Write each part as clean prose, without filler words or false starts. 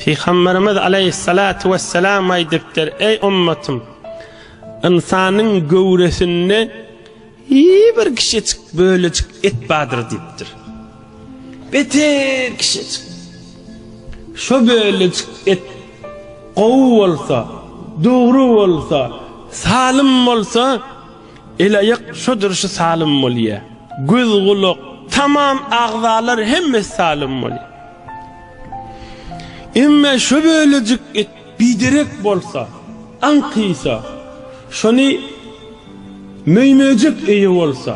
Peygamberimiz aleyhissalatu vesselam aýdypdyr: "Ey ummatym, insanın gövresinde bir kişicik bölecik et badır" diýipdir. Beter kişicik. Şo bölecik et gowy bolsa, dogry bolsa, salim bolsa, elaýak şo duruşy salim bolýar. Göz gulak, tamam agzalar hemmesi salim bolýar. Emme şo bölecik et biderek bolsa, anqysa, şonu möýmejik eýe bolsa,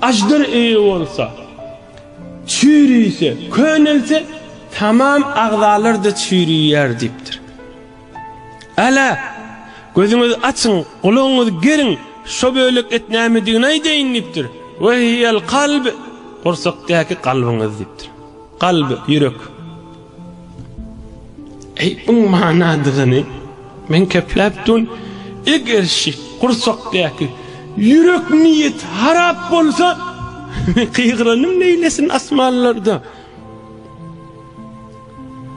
ajdyr eýe bolsa, çürüyse, könelse, tamam agzalar da çürüýär diýipdir. Ala gözüňizi açyň, gulagyňyzy geriň, şo bölek et nämedigini aýdaýyn diýipdir. Ve hiyel kalb, gursakdaky kalbyňyz diýipdir. Kalb, ýürek. Bu manadygyny men kepläpdin, eger şi gursakdaky ýürek niyet harap bolsa, kıygıranım neylesin asmanlarda.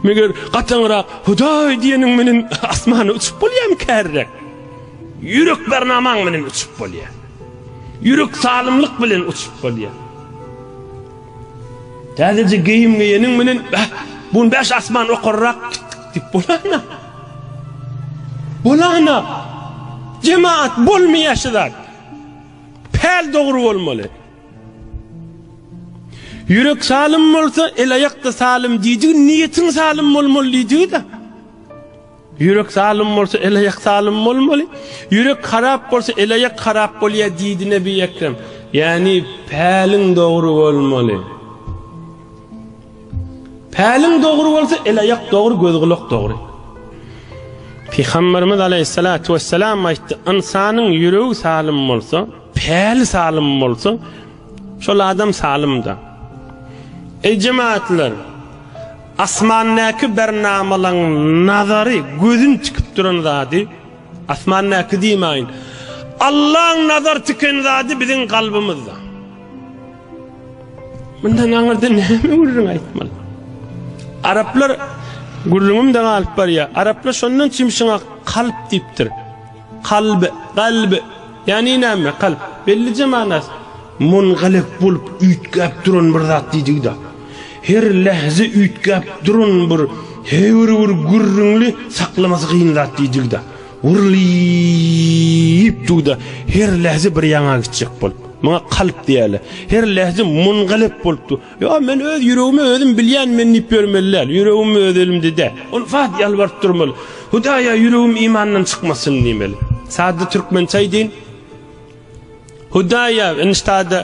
Meger qatanrak Hudaý diýenim menen asmana uçup bolýam kärrek. Ýürek bernamaň menen uçup bolýar. Ýürek salymlyk bilen uçup bolýar. Täzece geyim giyenim menen bun 5 asman okurrak diýip bolana. Bolana. Cemaat bolmaýaşylar. Pel dogry bolmaly. Yürek salim bolsa, elaýak da salim diýdi, niýetiň salim bolmaly diýdi da. Yürek salim bolsa, elaýak salim bolmaly. Yürek harap bolsa, elaýak harap bolýar diýdi Nebi Ekrem. Yani päliň dogry bolmaly. Päliň dogry bolsa, elaýak dogry, göz gulak dogry. Peygamberimiz aleyhissalatu vesselam aýtdy: "İnsanyň ýüregi salim bolsa, päli salim bolsa, şol adam salimda." Ey cemaatler, asmannaky bernamalaň nazary gözün çıkyp duran zady, asmannaky diýmeýin. Allah'ın nazar tiken zady biziň kalbymyzda. Bundan aňyrda näme urun aýtmaly? Araplar gurlugum da galyp barýar. Araplar şondan çimşiňe kalp diýipdir. Kalbi, yani näme kalp? Belli manasy. Mungalip bolup üýtgäp duran bir zat diýdik da. Her lehze üýtgäp duran bir hewr gurrunly saklamasy gyn zat diýdik da. Urlyp duýda her lehze bir ýaňa gitjek bolup. Maňa kalp diýäler. Her lehze mungalip bolupdy. Ýa men öz ýüregimi özüm bilýän men nip bermeliler. Ýüregimi öz elimde de. Onu fat ýalbaryp durmaly. Hudaýa ýüregim imandan çykmasyn diýmeli. Sady türkmençe aýdyn. Hudaýa eniştada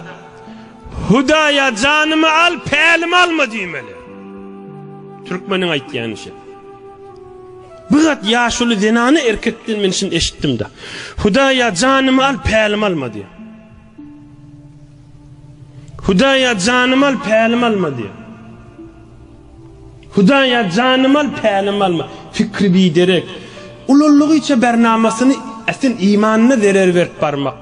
Hudaýa janymy al, pälimi alma diýmeli. Türkmeniň aýtýany şe. Bigat ýaşuly zenany erkekden men şin eşitdim da. Hudaýa janymy al, pälimi alma diýär. Hudaýa janymy al, pälimi alma diýär. Hudaýa janymy al, pälimi alma. Fikri biderek. Ulullugy içe bernamasyny aslyn imanyna zerer berip barmak.